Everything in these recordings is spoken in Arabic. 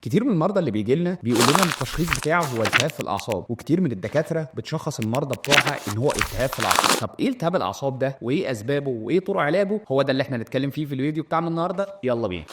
كتير من المرضى اللي بيجي لنا بيقول لنا ان التشخيص بتاعه هو التهاب في الاعصاب، وكتير من الدكاتره بتشخص المرضى بتوعها ان هو التهاب في الاعصاب. طب ايه التهاب الاعصاب ده وايه اسبابه وايه طرق علاجه؟ هو ده اللي احنا هنتكلم فيه في الفيديو بتاعنا النهارده. يلا بينا.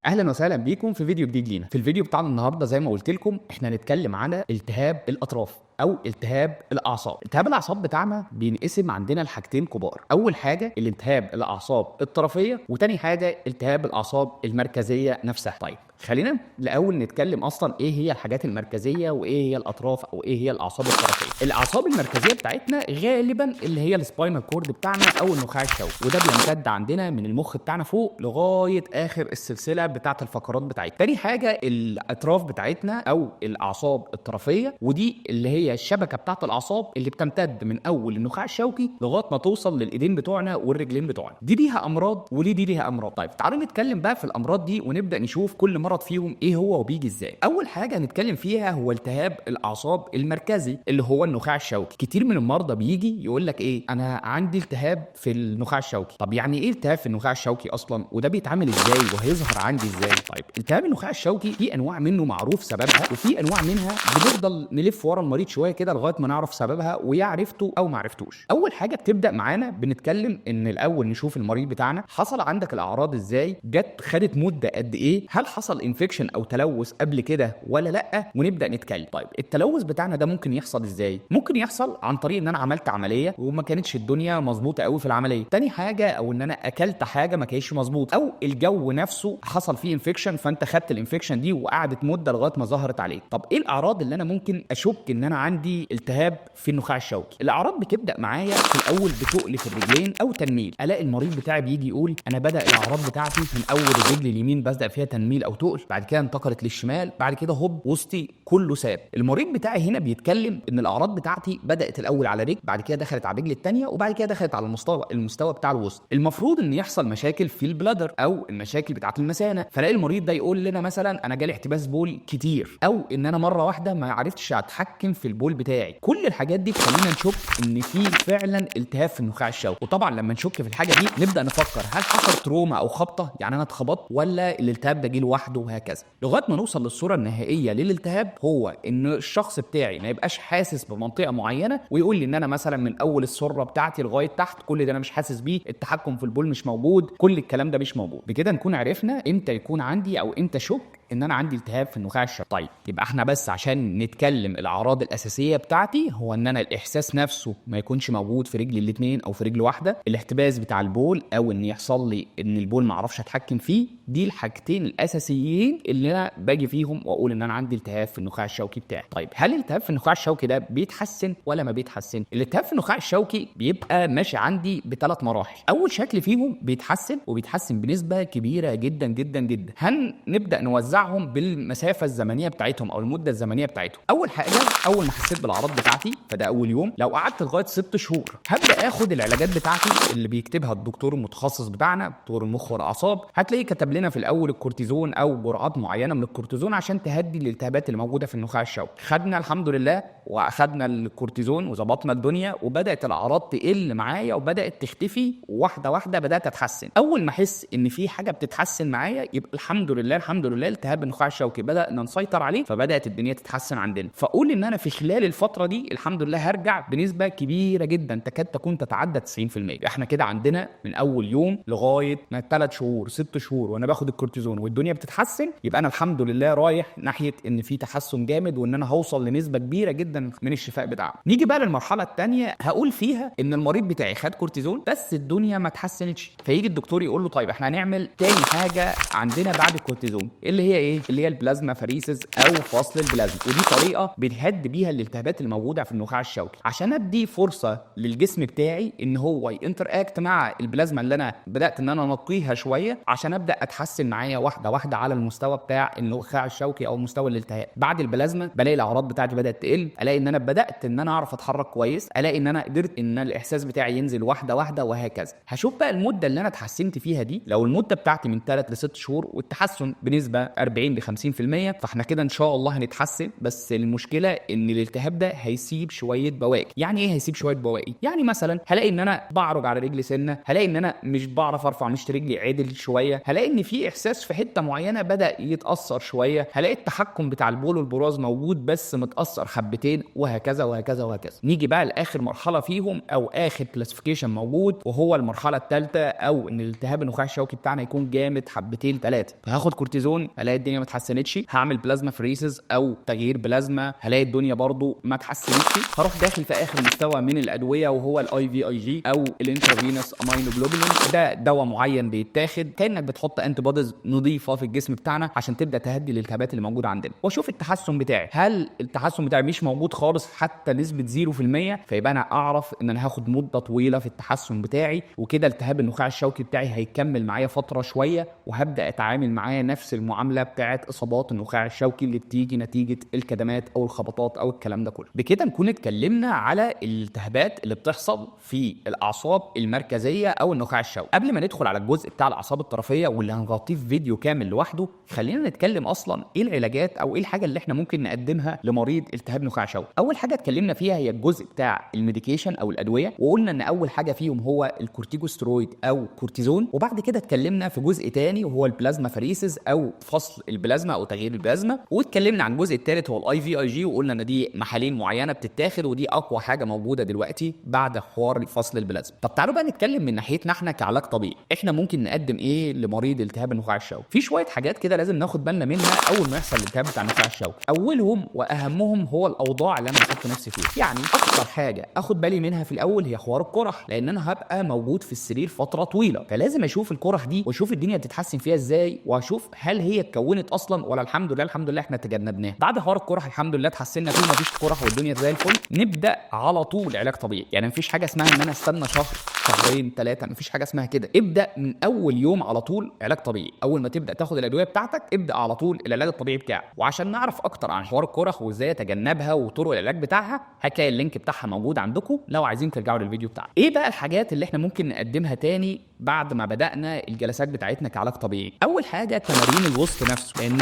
اهلا وسهلا بيكم في فيديو جديد لينا. في الفيديو بتاعنا النهارده زي ما قلت لكم احنا هنتكلم على التهاب الاطراف او التهاب الاعصاب. التهاب الاعصاب بتاعنا بينقسم عندنا لحاجتين كبار. اول حاجه الالتهاب الاعصاب الطرفيه، وتاني حاجه التهاب الاعصاب المركزيه نفسها. طيب خلينا الاول نتكلم اصلا ايه هي الحاجات المركزيه وايه هي الاطراف او ايه هي الاعصاب الطرفيه. الاعصاب المركزيه بتاعتنا غالبا اللي هي السباينال كورد بتاعنا او النخاع الشوكي، وده بيمتد عندنا من المخ بتاعنا فوق لغايه اخر السلسله بتاعه الفقرات بتاعتنا. تاني حاجه الاطراف بتاعتنا او الاعصاب الطرفيه، ودي اللي هي الشبكه بتاعه الاعصاب اللي بتمتد من اول النخاع الشوكي لغايه ما توصل للايدين بتوعنا والرجلين بتوعنا. دي ليها امراض ودي ليها امراض. طيب تعالوا نتكلم بقى في الامراض دي ونبدا نشوف كل مرض فيهم ايه هو وبيجي ازاي. اول حاجه هنتكلم فيها هو التهاب الاعصاب المركزي اللي هو النخاع الشوكي. كتير من المرضى بيجي يقول لك ايه، انا عندي التهاب في النخاع الشوكي. طب يعني ايه التهاب في النخاع الشوكي اصلا، وده بيتعمل ازاي وهيظهر عندي ازاي؟ طيب التهاب النخاع الشوكي في انواع منه معروف سببها، وفي انواع منها بنفضل نلف ورا المريض شويه كده لغايه ما نعرف سببها ويا عرفته او ما عرفتوش. اول حاجه بتبدا معانا بنتكلم ان الاول نشوف المريض بتاعنا حصل عندك الاعراض ازاي، جت خدت مده قد ايه، هل حصل انفكشن او تلوث قبل كده ولا لا، ونبدا نتكلم. طيب التلوث بتاعنا ده ممكن يحصل ازاي؟ ممكن يحصل عن طريق ان انا عملت عمليه وما كانتش الدنيا مظبوطه قوي في العمليه. تاني حاجه او ان انا اكلت حاجه ما كانتش مظبوط، او الجو نفسه حصل فيه انفكشن فانت خدت الانفكشن دي وقعدت مده لغايه ما ظهرت عليك. طب ايه الاعراض اللي انا ممكن اشك ان انا عندي التهاب في النخاع الشوكي؟ الاعراض بتبدا معايا في الاول بتقل في الرجلين او تنميل. الاقي المريض بتاعي بيجي يقول انا بدا الاعراض بتاعتي من اول الرجل اليمين بدا فيها تنميل او تقل، بعد كده انتقلت للشمال، بعد كده هوب وسطي كله ساب. المريض بتاعي هنا بيتكلم ان الاعراض بتاعتي بدات الاول على رجل، بعد كده دخلت على الرجل الثانيه، وبعد كده دخلت على المستوى بتاع الوسط. المفروض ان يحصل مشاكل في البلادر او المشاكل بتاعه المثانه، فلاقي المريض ده يقول لنا مثلا انا جالي احتباس بول كتير، او ان انا مره واحده ما عرفتش اتحكم في البول بتاعي. كل الحاجات دي تخلينا نشك ان في فعلا التهاب في النخاع الشوكي. وطبعا لما نشك في الحاجه دي نبدا نفكر هل حصل تروما او خبطه، يعني انا اتخبطت، ولا الالتهاب ده جه لوحده، وهكذا لغايه ما نوصل للصوره النهائيه للالتهاب. هو ان الشخص بتاعي ما يبقاش حاسس بمنطقه معينه ويقول لي ان انا مثلا من اول السره بتاعتي لغايه تحت كل ده انا مش حاسس بيه، التحكم في البول مش موجود، كل الكلام ده مش موجود. بكده نكون عرفنا امتى يكون عندي او امتى شك ان انا عندي التهاب في النخاع الشوكي. طيب يبقى احنا بس عشان نتكلم الاعراض الاساسيه بتاعتي هو ان انا الاحساس نفسه ما يكونش موجود في رجلي الاثنين او في رجل واحده، الاحتباس بتاع البول او ان يحصل لي ان البول ما اعرفش اتحكم فيه. دي الحاجتين الاساسيين اللي انا باجي فيهم واقول ان انا عندي التهاب في النخاع الشوكي بتاعي. طيب هل الالتهاب في النخاع الشوكي ده بيتحسن ولا ما بيتحسن؟ الالتهاب في النخاع الشوكي بيبقى ماشي عندي بثلاث مراحل. اول شكل فيهم بيتحسن وبيتحسن بنسبه كبيره جدا جدا جدا. هنبدا نوزعهم بالمسافه الزمنيه بتاعتهم او المده الزمنيه بتاعتهم. اول حاجه اول ما حسيت بالاعراض بتاعتي فده اول يوم، لو قعدت لغايه 6 شهور هبدا اخد العلاجات بتاعتي اللي بيكتبها الدكتور المتخصص بتاعنا دكتور المخ والاعصاب. هتلاقيه كتب لنا في الاول الكورتيزون او جرعات معينه من الكورتيزون عشان تهدي الالتهابات اللي موجوده في النخاع الشوكي. خدنا الحمد لله واخدنا الكورتيزون وظبطنا الدنيا وبدات الاعراض تقل معايا وبدات تختفي واحده واحده، بدات اتحسن. اول ما احس ان في حاجه بتتحسن معايا يبقى الحمد لله الحمد لله التهاب النخاع الشوكي بدانا نسيطر عليه، فبدات الدنيا تتحسن عندنا. فاقول ان انا في خلال الفتره دي الحمد لله هرجع بنسبه كبيره جدا تكاد تكون تتعدى 90%. احنا كده عندنا من اول يوم لغايه ما 3 شهور 6 شهور وانا باخد الكورتيزون والدنيا بتتحسن، يبقى انا الحمد لله رايح ناحيه ان في تحسن جامد وان انا هوصل لنسبه كبيره جدا من الشفاء بتاعه. نيجي بقى للمرحله الثانيه هقول فيها ان المريض بتاعي خد كورتيزون بس الدنيا ما اتحسنتش، فيجي الدكتور يقول له طيب احنا هنعمل تاني حاجه عندنا بعد الكورتيزون اللي هي ايه؟ اللي هي البلازما فاريسز او فصل البلازما. ودي طريقه بنهد بيها الالتهابات الموجوده في النخاع الشوكي عشان ادي فرصه للجسم بتاعي ان هو ينتراكت مع البلازما اللي انا بدات ان انا انقيها شويه عشان ابدا اتحسن معايا واحده واحده على المستوى بتاع النخاع الشوكي او مستوى الالتهاب. بعد البلازما بلاقي الاعراض بتاعتي بدات تقل، الاقي ان انا بدات ان انا اعرف اتحرك كويس، الاقي ان انا قدرت ان الاحساس بتاعي ينزل واحده واحده وهكذا. هشوف بقى المده اللي انا اتحسنت فيها دي، لو المده بتاعتي من 3 ل 6 شهور والتحسن بنسبه 40 ل 50%، فاحنا كده ان شاء الله هنتحسن. بس المشكله ان الالتهاب ده هيسيب شويه بواقي. يعني ايه هيسيب شويه بواقي؟ يعني مثلا هلاقي ان انا بعرج على رجلي سنه، هلاقي ان انا مش بعرف ارفع مشط رجلي عدل شويه، هلاقي ان في احساس في حته معينه بدا يتاثر شويه، هلاقي التحكم بتاع البول والبراز موجود بس متاثر حبتين، وهكذا وهكذا وهكذا. نيجي بقى لاخر مرحله فيهم او اخر كلاسيفيكيشن موجود، وهو المرحله الثالثه، او ان الالتهاب النخاع الشوكي بتاعنا يكون جامد حبتين ثلاثه. فهاخد كورتيزون، هلاقي الدنيا ما اتحسنتش، هعمل بلازما فريسز او تغيير بلازما، هلاقي الدنيا برضو ما اتحسنتش، هروح داخل في اخر مستوى من الادويه وهو الاي في اي جي او الانترافينوس امينو جلوبولين. ده دواء معين بيتاخد كانك بتحط انتي بوديز نظيفه في الجسم بتاعنا عشان تبدا تهدي الالتهابات اللي موجوده عندنا، واشوف التحسن بتاعي. هل التحسن بتاعي مش موجود خالص حتى نسبه 0%، فيبقى انا اعرف ان انا هاخد مده طويله في التحسن بتاعي، وكده التهاب النخاع الشوكي بتاعي هيكمل معايا فتره شويه، وهبدا اتعامل معاه نفس المعامله بتاعه اصابات النخاع الشوكي اللي بتيجي نتيجه الكدمات او الخبطات او الكلام ده كله. بكده نكون اتكلمنا على الالتهابات اللي بتحصل في الاعصاب المركزيه او النخاع الشوكي. قبل ما ندخل على الجزء بتاع الاعصاب الطرفيه واللي هنغطيه في فيديو كامل لوحده، خلينا نتكلم اصلا ايه العلاجات او ايه الحاجه اللي احنا ممكن نقدمها لمريض التهاب نخاع شوكي. اول حاجه اتكلمنا فيها هي الجزء بتاع الميديكيشن او الادويه، وقلنا ان اول حاجه فيهم هو الكورتيكوسترويد او كورتيزون، وبعد كده اتكلمنا في جزء تاني وهو البلازما فريسز او فصل البلازما او تغيير البلازما، واتكلمنا عن الجزء الثالث هو الاي في اي جي، وقلنا ان دي محاليل معينه بتتاخد ودي اقوى حاجه موجوده دلوقتي بعد حوار فصل البلازما. طب تعالوا بقى نتكلم من ناحيتنا احنا كعلاج طبيعي، احنا ممكن نقدم ايه لمريض التهاب النخاع الشوكي؟ في شويه حاجات كده لازم ناخد بالنا منها اول ما يحصل الالتهاب بتاع النخاع الشوكي. اولهم واهمهم هو الاوضاع اللي انا بحط نفسي فيها. يعني اكتر حاجه اخد بالي منها في الاول هي حوار القرح، لان انا هبقى موجود في السرير فتره طويله، فلازم اشوف القرح دي واشوف الدنيا بتتحسن فيها ازاي، واشوف هل هي اتكونت اصلا ولا الحمد لله احنا تجنبناها. بعد حوار القرح الحمد لله اتحسننا فيه، مفيش قرح والدنيا زي الفل، نبدا على طول علاج طبيعي. يعني مفيش حاجه اسمها ان انا استنى شهر شهرين ثلاثه، مفيش حاجه اسمها كده. ابدا من اول يوم على طول علاج طبيعي. اول ما تبدا تاخد الادويه بتاعتك ابدا على طول العلاج الطبيعي بتاعك. وعشان نعرف اكتر عن حوار القرح وازاي اتجنبها وطرق العلاج بتاعها، هتلاقي اللينك بتاعها موجود عندكم لو عايزين ترجعوا للفيديو بتاعنا. ايه بقى الحاجات اللي احنا ممكن نقدمها تاني بعد ما بدانا الجلسات بتاعتنا كعلاج طبيعي؟ اول حاجه تمارين الوسط نفسه، لان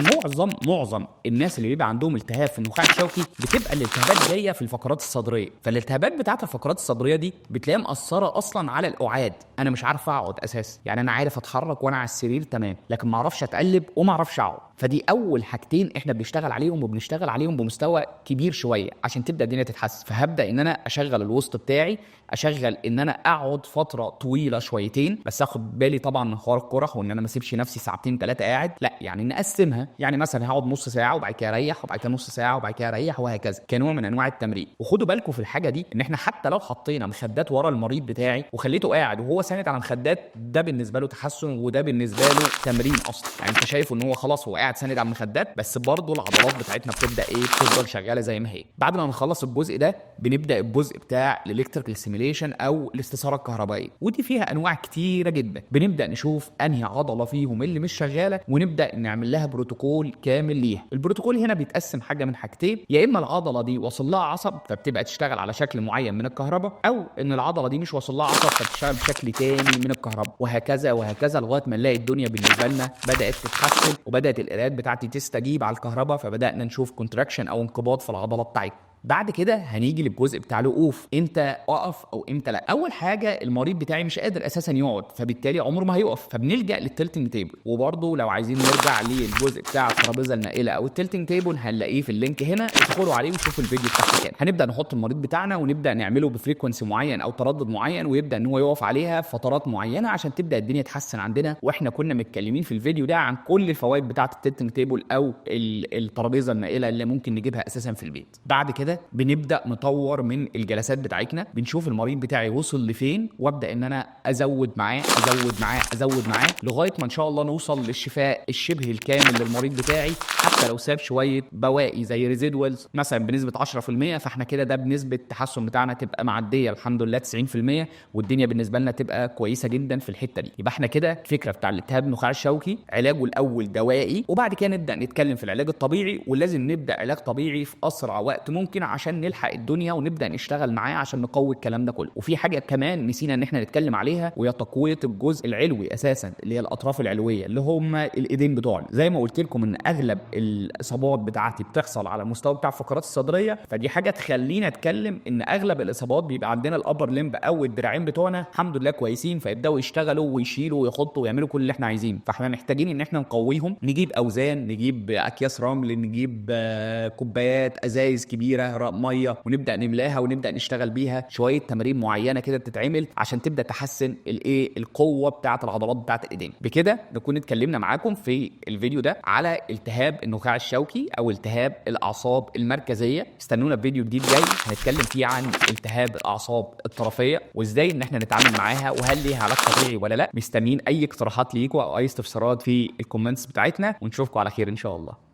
معظم الناس اللي بيبقى عندهم التهاب في النخاع الشوكي بتبقى الالتهابات جايه في الفقرات الصدريه، فالالتهابات بتاعت الفقرات الصدريه دي بتلاقيها مأثره اصلا على القعاد. انا مش عارف اقعد اساسا، يعني انا عارف اتحرك وانا على السرير تمام، لكن ما اعرفش اتقلب وما اعرفش اقعد. فدي اول حاجتين احنا بنشتغل عليهم، وبنشتغل عليهم بمستوى كبير شويه عشان تبدا الدنيا تتحسن. فهبدا ان انا اشغل الوسط بتاعي، اشغل ان انا اقعد فتره طويله شويتين، بس اخد بالي طبعا من حوار القرح وان انا ما اسيبش نفسي ساعتين ثلاثه قاعد، لا يعني نقسمها. يعني مثلا هقعد نص ساعه وبعد كده اريح، وبعد كده نص ساعه وبعد كده اريح، وهكذا كنوع من انواع التمرين. وخدوا بالكم في الحاجه دي ان احنا حتى لو حطينا مخدات ورا المريض بتاعي وخليته قاعد وهو ساند على مخدات، ده بالنسبه له تحسن وده بالنسبه له تمرين اصلا. يعني انت شايفه ان هو خلاص هو قاعد ساند على المخدات، بس برضه العضلات بتاعتنا بتبدا بتفضل شغاله زي ما هي. بعد ما نخلص الجزء ده بنبدا الجزء بتاع الالكتريكال ستيميوليشن او الاستثاره الكهربائيه، ودي فيها انواع كتيره جدا. بنبدا نشوف انهي عضله فيهم اللي مش شغاله ونبدا نعمل لها بروتوكول كامل ليها. البروتوكول هنا بيتقسم حاجه من حاجتين، يا اما العضله دي وصل لها عصب فبتبقى تشتغل على شكل معين من الكهرباء، او ان العضله دي مش وصل لها عصب فبتشتغل بشكل تاني من الكهرباء، وهكذا وهكذا لغايه ما نلاقي الدنيا بالنسبه لنا بدات تتحسن وبدات القراءات بتاعتي تستجيب على الكهرباء، فبدانا نشوف كونتراكشن او انقباض في العضلات بتاعتنا. بعد كده هنيجي للجزء بتاع الوقوف، امتى اقف او امتى لا. اول حاجه المريض بتاعي مش قادر اساسا يقعد، فبالتالي عمره ما هيقف، فبنلجا للتلتنج تيبل. وبرده لو عايزين نرجع للجزء بتاع الترابيزه النائله او التلتنج تيبل هنلاقيه في اللينك هنا، ادخلوا عليه وشوفوا الفيديو بتاعته كام. هنبدا نحط المريض بتاعنا ونبدا نعمله بفريكونسي معين او تردد معين، ويبدا ان هو يقف عليها فترات معينه عشان تبدا الدنيا تتحسن عندنا. واحنا كنا متكلمين في الفيديو ده عن كل الفوائد بتاعه التلتنج تيبل او الترابيزه النائله اللي ممكن نجيبها اساسا في البيت. بعد كده بنبدا نطور من الجلسات بتاعتنا، بنشوف المريض بتاعي وصل لفين، وابدا ان انا ازود معاه لغايه ما ان شاء الله نوصل للشفاء الشبه الكامل للمريض بتاعي. حتى لو ساب شويه بواقي زي ريزيدوالز مثلا بنسبه 10%، فاحنا كده ده بنسبه التحسن بتاعنا تبقى معديه الحمد لله 90%، والدنيا بالنسبه لنا تبقى كويسه جدا في الحته دي. يبقى احنا كده الفكره بتاع الالتهاب النخاع الشوكي علاجه الاول دوائي، وبعد كده نبدا نتكلم في العلاج الطبيعي، ولازم نبدا علاج طبيعي في اسرع وقت ممكن ممكن عشان نلحق الدنيا ونبدا نشتغل معاه عشان نقوي الكلام ده كله. وفي حاجه كمان نسينا ان احنا نتكلم عليها، وهي تقويه الجزء العلوي اساسا، اللي هي الاطراف العلويه اللي هم الايدين بتوعنا. زي ما قلت لكم ان اغلب الاصابات بتاعتي بتحصل على المستوى بتاع الفقرات الصدريه، فدي حاجه تخلينا نتكلم ان اغلب الاصابات بيبقى عندنا الابر لمب او الدراعين بتوعنا الحمد لله كويسين، فيبداوا يشتغلوا ويشيلوا ويحطوا ويعملوا كل اللي احنا عايزينه. فاحنا محتاجين ان احنا نقويهم، نجيب اوزان، نجيب اكياس رمل، نجيب كوبايات، ازايز كبيره ميه، ونبدا نملاها ونبدا نشتغل بيها. شويه تمارين معينه كده بتتعمل عشان تبدا تحسن القوه بتاعه العضلات بتاعه الايدين. بكده نكون اتكلمنا معاكم في الفيديو ده على التهاب النخاع الشوكي او التهاب الاعصاب المركزيه. استنونا في فيديو جديد جاي هنتكلم فيه عن التهاب الاعصاب الطرفيه وازاي ان احنا نتعامل معاها، وهل ليها علاج طبيعي ولا لا. مستنيين اي اقتراحات ليكم او اي استفسارات في الكومنتس بتاعتنا، ونشوفكم على خير ان شاء الله.